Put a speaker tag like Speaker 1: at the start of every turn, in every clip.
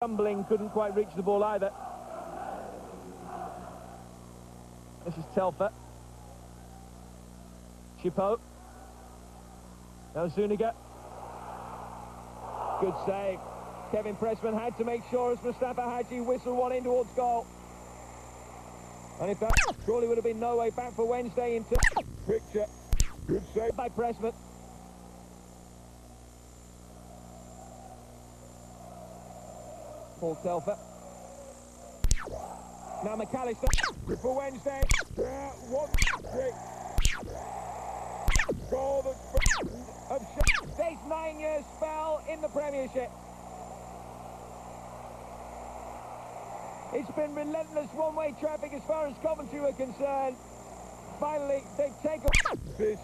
Speaker 1: Stumbling, couldn't quite reach the ball either. This is Telfer. Chipo. Now Zuniga. Good save. Kevin Pressman had to make sure as Mustafa Hadji whistled one in towards goal. And in fact, surely would have been no way back for Wednesday into picture. Good save by Pressman. Paul Telfer. Now McAllister for Wednesday. 1-3. Goal of Shef's 9-year spell in the Premiership. It's been relentless one-way traffic as far as Coventry were concerned. Finally, they've taken this.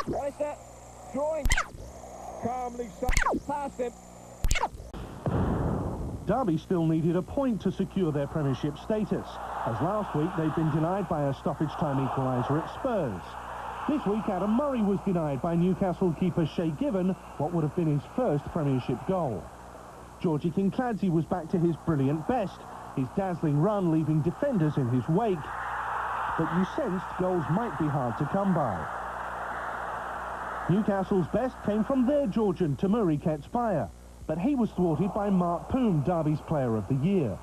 Speaker 1: Alistair drawing calmly past him.
Speaker 2: Derby still needed a point to secure their Premiership status, as last week they'd been denied by a stoppage-time equaliser at Spurs. This week, Adam Murray was denied by Newcastle keeper Shay Given what would have been his first Premiership goal. Georgie Kincladze was back to his brilliant best, his dazzling run leaving defenders in his wake. But you sensed goals might be hard to come by. Newcastle's best came from their Georgian Tamuri Ketsbaya, but he was thwarted by Mark Poom, Derby's Player of the Year.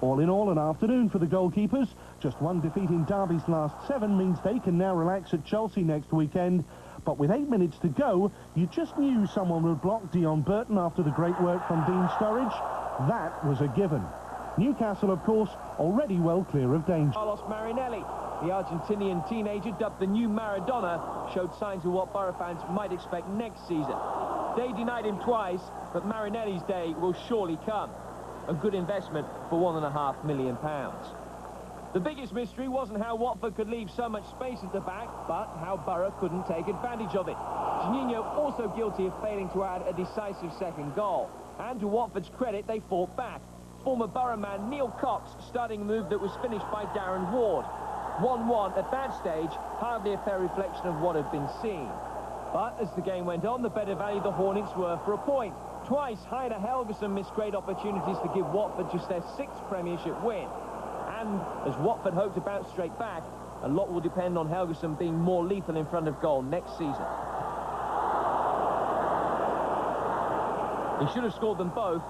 Speaker 2: All in all, an afternoon for the goalkeepers. Just one defeat in Derby's last 7 means they can now relax at Chelsea next weekend. But with 8 minutes to go, you just knew someone would block Dion Burton after the great work from Dean Sturridge. That was a given. Newcastle, of course, already well clear of danger.
Speaker 1: Carlos Marinelli, the Argentinian teenager dubbed the new Maradona, showed signs of what Borough fans might expect next season. They denied him twice, but Marinelli's day will surely come. A good investment for £1.5 million. The biggest mystery wasn't how Watford could leave so much space at the back, but how Borough couldn't take advantage of it. Juninho also guilty of failing to add a decisive second goal. And to Watford's credit, they fought back. Former Borough man Neil Cox starting a move that was finished by Darren Ward. 1-1 at that stage, hardly a fair reflection of what had been seen. But as the game went on, the better value the Hornets were for a point. Twice, Heiner Helguson missed great opportunities to give Watford just their 6th Premiership win. And as Watford hope to bounce straight back, a lot will depend on Helguson being more lethal in front of goal next season. He should have scored them both.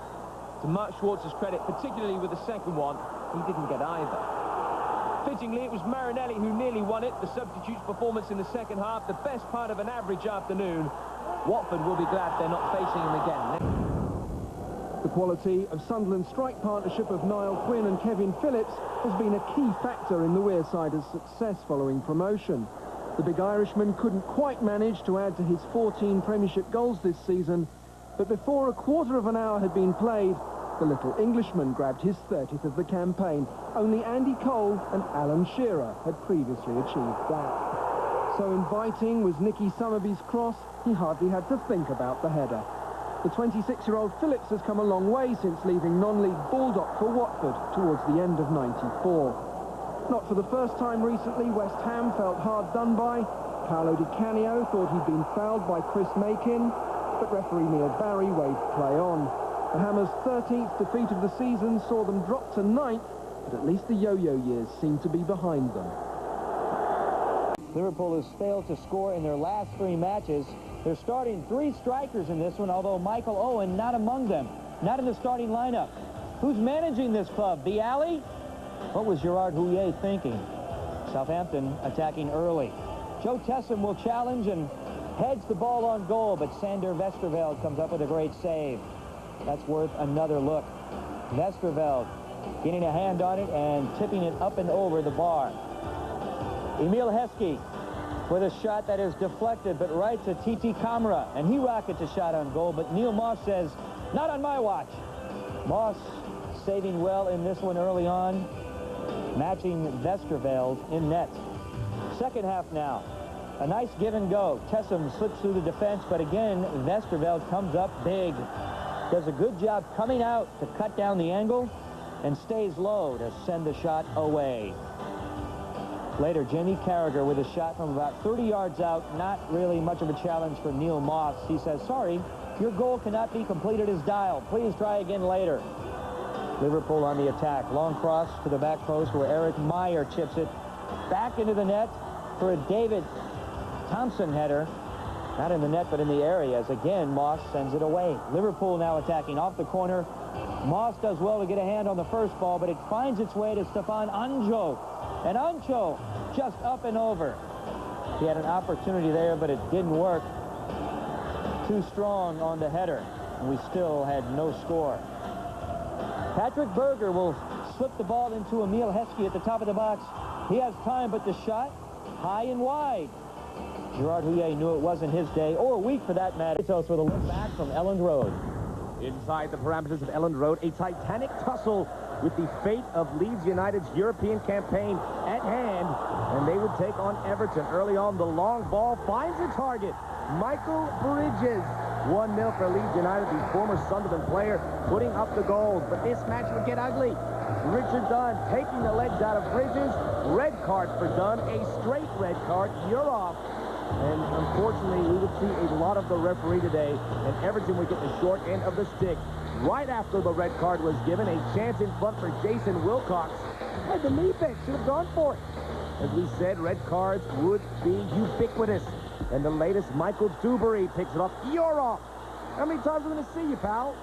Speaker 1: To Mark Schwartz's credit, particularly with the second one, he didn't get either. Fittingly, it was Marinelli who nearly won it. The substitute's performance in the second half, the best part of an average afternoon. Watford will be glad they're not facing him again.
Speaker 3: The quality of Sunderland's strike partnership of Niall Quinn and Kevin Phillips has been a key factor in the Wearsiders' success following promotion. The big Irishman couldn't quite manage to add to his 14 Premiership goals this season, but before a quarter of an hour had been played, the little Englishman grabbed his 30th of the campaign. Only Andy Cole and Alan Shearer had previously achieved that. So inviting was Nicky Summerby's cross, he hardly had to think about the header. The 26-year-old Phillips has come a long way since leaving non-league Baldock for Watford towards the end of '94. Not for the first time recently, West Ham felt hard done by. Paolo Di Canio thought he'd been fouled by Chris Makin, but referee Neil Barry waved play on. The Hammers' 13th defeat of the season saw them drop to 9th, but at least the yo-yo years seem to be behind them.
Speaker 4: Liverpool has failed to score in their last 3 matches. They're starting 3 strikers in this one, although Michael Owen not among them, not in the starting lineup. Who's managing this club? The Alley? What was Gerard Houllier thinking? Southampton attacking early. Joe Tessem will challenge and heads the ball on goal, but Sander Westerveld comes up with a great save. That's worth another look. Westerveld getting a hand on it and tipping it up and over the bar. Emil Heskey with a shot that is deflected, but right to Titi Kamara, and he rockets a shot on goal, but Neil Moss says, not on my watch. Moss saving well in this one early on, matching Westerveld in net. Second half now. A nice give and go. Tessem slips through the defense, but again, Westerveld comes up big. Does a good job coming out to cut down the angle and stays low to send the shot away. Later, Jamie Carragher with a shot from about 30 yards out. Not really much of a challenge for Neil Moss. He says, sorry, Your goal cannot be completed as dialed. Please try again later. Liverpool on the attack. Long cross to the back post where Eric Meyer chips it back into the net for a David Thompson header. Not in the net, but in the area, as again, Moss sends it away. Liverpool now attacking off the corner. Moss does well to get a hand on the first ball, but it finds its way to Stefan Anjo. And Anjo just up and over. He had an opportunity there, but it didn't work. Too strong on the header, and we still had no score. Patrick Berger will slip the ball into Emil Heskey at the top of the box. He has time, but the shot high and wide. Gerard Houllier knew it wasn't his day, or week for that matter. With a look back from Elland Road.
Speaker 1: Inside the parameters of Elland Road, a titanic tussle with the fate of Leeds United's European campaign at hand, and they would take on Everton. Early on, the long ball finds a target. Michael Bridges, 1-0 for Leeds United, the former Sunderland player, putting up the goals. But this match would get ugly. Richard Dunn taking the legs out of Bridges. Red card for Dunn, a straight red card. You're off. And unfortunately, we would see a lot of the referee today, and Everton would get the short end of the stick. Right after the red card was given, a chance in front for Jason Wilcox. Had the knee bent, should have gone for it. As we said, red cards would be ubiquitous. And the latest, Michael Dewberry picks it up. You're off. How many times are we going to see you, pal?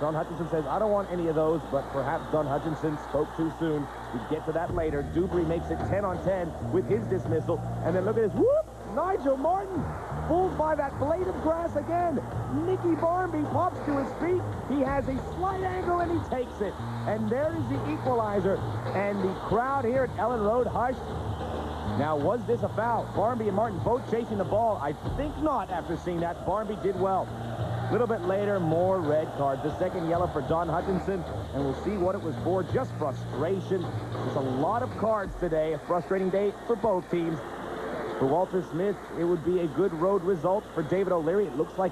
Speaker 1: Don Hutchinson says, I don't want any of those, but perhaps Don Hutchinson spoke too soon. We get to that later. Dewberry makes it 10-on-10 with his dismissal. And then look at this, whoop! Nigel Martin fooled by that blade of grass again. Nicky Barmby pops to his feet. He has a slight angle and he takes it. And there is the equalizer. And the crowd here at Elland Road hushed. Now, was this a foul? Barmby and Martin both chasing the ball. I think not after seeing that. Barmby did well. A little bit later, more red cards. The second yellow for Don Hutchinson. And we'll see what it was for. Just frustration. There's a lot of cards today. A frustrating day for both teams. For Walter Smith, it would be a good road result. For David O'Leary, it looks like